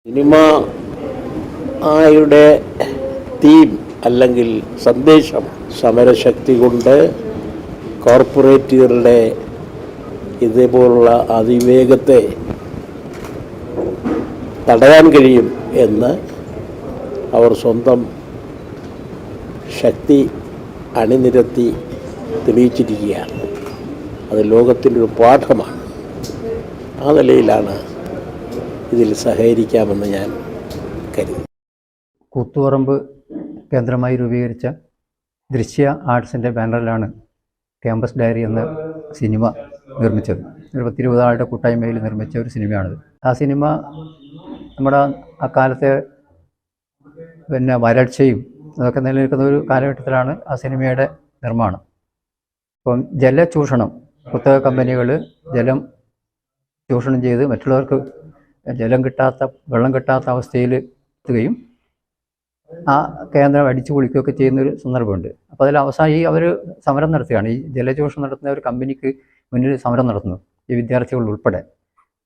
Cinema ആയുടെ theme അല്ലെങ്കിൽ സന്ദേശം സമരശക്തി കൊണ്ട് കോർപ്പറേറ്റുകളുടെ ഇതേപോലുള്ള അതിവേഗത്തെ തടയാൻ കഴിയും എന്ന് അവർ സ്വന്തം ശക്തി അണിനിരത്തി തെളിയിച്ചിരിക്കുകയാണ്. അത് ലോകത്തിൻ്റെ ഒരു പാഠമാണ്. ആ നിലയിലാണ് ഇതിൽ സഹകരിക്കാമെന്ന് ഞാൻ കരുതി. കൂത്തുപറമ്പ് കേന്ദ്രമായി രൂപീകരിച്ച ദൃശ്യ ആർട്സിൻ്റെ ബാനറിലാണ് ക്യാമ്പസ് ഡയറി എന്ന സിനിമ നിർമ്മിച്ചത്. ഒരു 10-20 ആളുടെ കൂട്ടായ്മയിൽ നിർമ്മിച്ച ഒരു സിനിമയാണിത്. ആ സിനിമ നമ്മുടെ അക്കാലത്തെ വരൾച്ചയും അതൊക്കെ നിലനിൽക്കുന്ന ഒരു കാലഘട്ടത്തിലാണ് ആ സിനിമയുടെ നിർമ്മാണം. അപ്പം ജലചൂഷണം, കുത്തക കമ്പനികൾ ജലം ചൂഷണം ചെയ്ത് മറ്റുള്ളവർക്ക് വെള്ളം കിട്ടാത്ത അവസ്ഥയിൽ എത്തുകയും ആ കേന്ദ്രം അടിച്ചു പൊളിക്കുകയൊക്കെ ചെയ്യുന്നൊരു സന്ദർഭമുണ്ട്. അപ്പോൾ അതിൽ അവസാനം അവർ സമരം നടത്തുകയാണ്. ഈ ജലചൂഷണം നടത്തുന്ന ഒരു കമ്പനിക്ക് മുന്നിൽ സമരം നടത്തുന്നു. ഈ വിദ്യാർത്ഥികൾ ഉൾപ്പെടെ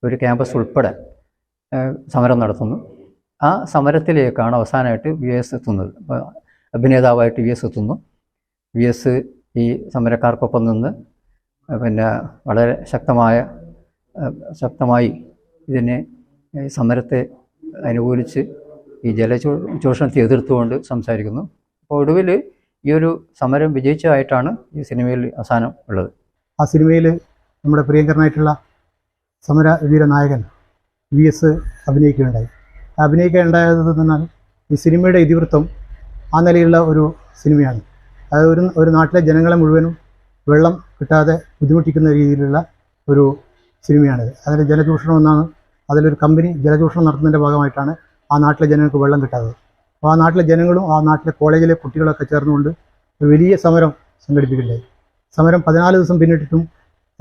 ഒരു ക്യാമ്പസ് ഉൾപ്പെടെ സമരം നടത്തുന്നു. ആ സമരത്തിലേക്കാണ് അവസാനമായിട്ട് VS എത്തുന്നത്. അഭിനേതാവായിട്ട് VS എത്തുന്നു. VS ഈ സമരക്കാർക്കൊപ്പം നിന്ന് വളരെ ശക്തമായി ഇതിനെ സമരത്തെ അനുകൂലിച്ച് ഈ ജലചൂഷണത്തെ എതിർത്തുകൊണ്ട് സംസാരിക്കുന്നു. അപ്പോൾ ഒടുവിൽ ഈ ഒരു സമരം വിജയിച്ചതായിട്ടാണ് ഈ സിനിമയിൽ അവസാനം ഉള്ളത്. ആ സിനിമയിൽ നമ്മുടെ പ്രിയങ്കരനായിട്ടുള്ള സമരവീര നായകൻ VS അഭിനയിക്കുകയുണ്ടായി. അഭിനയിക്കുകയുണ്ടായത് എന്നാൽ ഈ സിനിമയുടെ ഇതിവൃത്തം ആ നിലയിലുള്ള ഒരു സിനിമയാണ്. അത് ഒരു നാട്ടിലെ ജനങ്ങളെ മുഴുവനും വെള്ളം കിട്ടാതെ ബുദ്ധിമുട്ടിക്കുന്ന രീതിയിലുള്ള ഒരു സിനിമയാണിത്. അതിൽ ജലചൂഷണം എന്നാണ്. അതിലൊരു കമ്പനി ജലചൂഷണം നടത്തുന്നതിൻ്റെ ഭാഗമായിട്ടാണ് ആ നാട്ടിലെ ജനങ്ങൾക്ക് വെള്ളം കിട്ടാത്തത്. അപ്പോൾ ആ നാട്ടിലെ ജനങ്ങളും ആ നാട്ടിലെ കോളേജിലെ കുട്ടികളൊക്കെ ചേർന്നുകൊണ്ട് ഒരു വലിയ സമരം സംഘടിപ്പിക്കുകയുണ്ടായി. സമരം 14 ദിവസം പിന്നിട്ടിട്ടും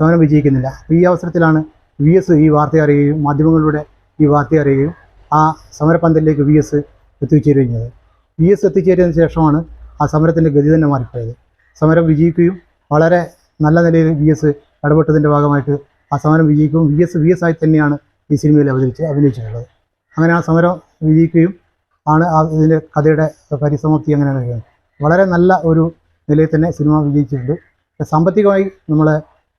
സമരം വിജയിക്കുന്നില്ല. അപ്പോൾ ഈ അവസരത്തിലാണ് VS ഈ വാർത്ത അറിയുകയും മാധ്യമങ്ങളിലൂടെ ഈ വാർത്ത അറിയുകയും ആ സമരപന്തലിലേക്ക് VS എത്തിച്ചേരുകയും ചെയ്തത്. VS എത്തിച്ചേരുന്നതിന് ശേഷമാണ് ആ സമരത്തിൻ്റെ ഗതി തന്നെ മാറിപ്പോയത്. സമരം വിജയിക്കുകയും വളരെ നല്ല നിലയിൽ VS ഇടപെട്ടതിൻ്റെ ഭാഗമായിട്ട് ആ സമരം വിജയിക്കുകയും VS ആയി തന്നെയാണ് ഈ സിനിമയിൽ അഭിനയിച്ചിട്ടുള്ളത്. അങ്ങനെ ആ സമരം വിജയിക്കുകയും ആണ് ഇതിൻ്റെ കഥയുടെ പരിസമാപ്തി അങ്ങനെയാണ് കഴിയുന്നത്. വളരെ നല്ല ഒരു നിലയിൽ തന്നെ സിനിമ വിജയിച്ചിട്ടുണ്ട്. സാമ്പത്തികമായി നമ്മളെ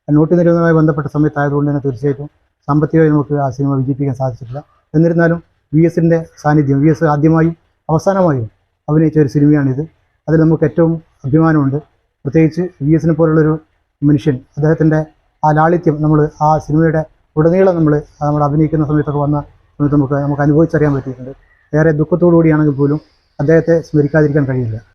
നോട്ട് നിരോധനവുമായി ബന്ധപ്പെട്ട സമയത്തായതുകൊണ്ട് തന്നെ തീർച്ചയായിട്ടും സാമ്പത്തികമായി നമുക്ക് ആ സിനിമ വിജയിപ്പിക്കാൻ സാധിച്ചിട്ടില്ല. എന്നിരുന്നാലും VSൻ്റെ സാന്നിധ്യം, VS ആദ്യമായും അവസാനമായും അഭിനയിച്ച ഒരു സിനിമയാണിത്. അതിൽ നമുക്ക് ഏറ്റവും അഭിമാനമുണ്ട്. പ്രത്യേകിച്ച് VSനെ പോലുള്ളൊരു മനുഷ്യൻ, അദ്ദേഹത്തിൻ്റെ ആ ലാളിത്യം നമ്മൾ ആ സിനിമയുടെ ഉടനീളം നമ്മൾ അഭിനയിക്കുന്ന സമയത്തൊക്കെ വന്ന സമയത്ത് നമുക്ക് അനുഭവിച്ചറിയാൻ പറ്റിയിട്ടുണ്ട്. ഏറെ ദുഃഖത്തോടു കൂടിയാണെങ്കിൽ പോലും അദ്ദേഹത്തെ സ്മരിക്കാതിരിക്കാൻ കഴിയില്ല.